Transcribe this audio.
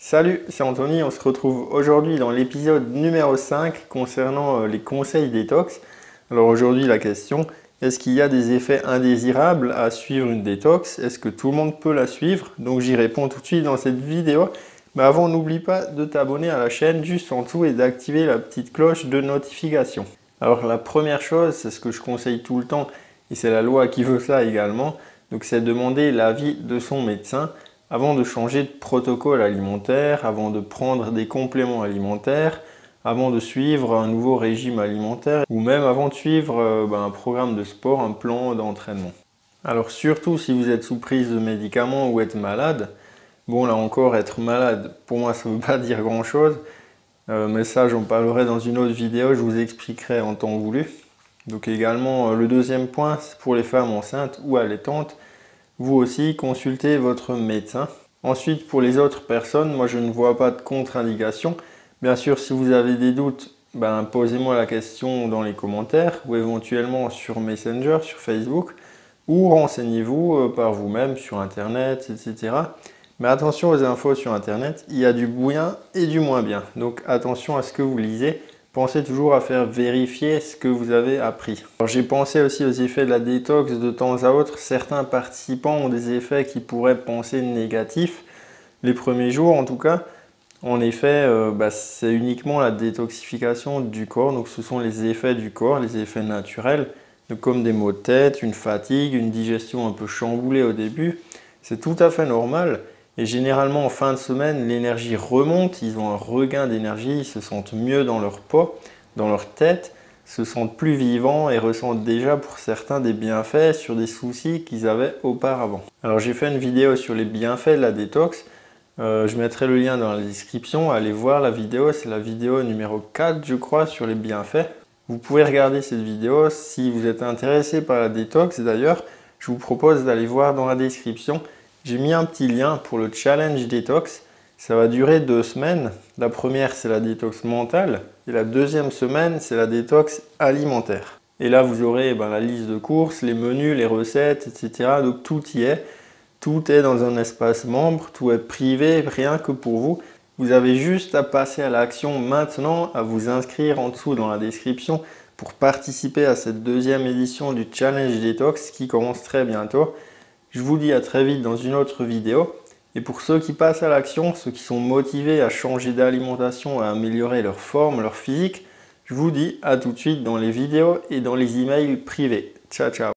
Salut, c'est Anthony, on se retrouve aujourd'hui dans l'épisode numéro 5 concernant les conseils détox. Alors aujourd'hui la question, est-ce qu'il y a des effets indésirables à suivre une détox? Est-ce que tout le monde peut la suivre? Donc j'y réponds tout de suite dans cette vidéo. Mais avant, n'oublie pas de t'abonner à la chaîne juste en dessous et d'activer la petite cloche de notification. Alors la première chose, c'est ce que je conseille tout le temps, et c'est la loi qui veut ça également, donc c'est demander l'avis de son médecin avant de changer de protocole alimentaire, avant de prendre des compléments alimentaires, avant de suivre un nouveau régime alimentaire ou même avant de suivre un programme de sport, un plan d'entraînement. Alors surtout si vous êtes sous prise de médicaments ou êtes malade, bon là encore être malade pour moi ça ne veut pas dire grand chose, mais ça j'en parlerai dans une autre vidéo, je vous expliquerai en temps voulu. Donc également le deuxième point, c'est pour les femmes enceintes ou allaitantes. Vous aussi, consultez votre médecin. Ensuite, pour les autres personnes, moi je ne vois pas de contre-indication. Bien sûr, si vous avez des doutes, posez-moi la question dans les commentaires ou éventuellement sur Messenger, sur Facebook, ou renseignez-vous par vous-même sur Internet, etc. Mais attention aux infos sur Internet, il y a du bien et du moins bien. Donc attention à ce que vous lisez. Pensez toujours à faire vérifier ce que vous avez appris. J'ai pensé aussi aux effets de la détox de temps à autre. Certains participants ont des effets qui pourraient penser négatifs. Les premiers jours en tout cas. En effet, c'est uniquement la détoxification du corps. Donc ce sont les effets du corps, les effets naturels. Donc, comme des maux de tête, une fatigue, une digestion un peu chamboulée au début. C'est tout à fait normal. Et généralement en fin de semaine, l'énergie remonte, ils ont un regain d'énergie, ils se sentent mieux dans leur peau, dans leur tête, se sentent plus vivants et ressentent déjà pour certains des bienfaits sur des soucis qu'ils avaient auparavant. Alors j'ai fait une vidéo sur les bienfaits de la détox, je mettrai le lien dans la description, allez voir la vidéo, c'est la vidéo numéro 4 je crois sur les bienfaits. Vous pouvez regarder cette vidéo si vous êtes intéressé par la détox d'ailleurs, je vous propose d'aller voir dans la description. J'ai mis un petit lien pour le challenge détox. Ça va durer 2 semaines. La première, c'est la détox mentale. Et la deuxième semaine, c'est la détox alimentaire. Et là, vous aurez la liste de courses, les menus, les recettes, etc. Donc tout y est. Tout est dans un espace membre. Tout est privé, rien que pour vous. Vous avez juste à passer à l'action maintenant, à vous inscrire en dessous dans la description pour participer à cette deuxième édition du challenge détox qui commence très bientôt. Je vous dis à très vite dans une autre vidéo. Et pour ceux qui passent à l'action, ceux qui sont motivés à changer d'alimentation, à améliorer leur forme, leur physique, je vous dis à tout de suite dans les vidéos et dans les emails privés. Ciao, ciao!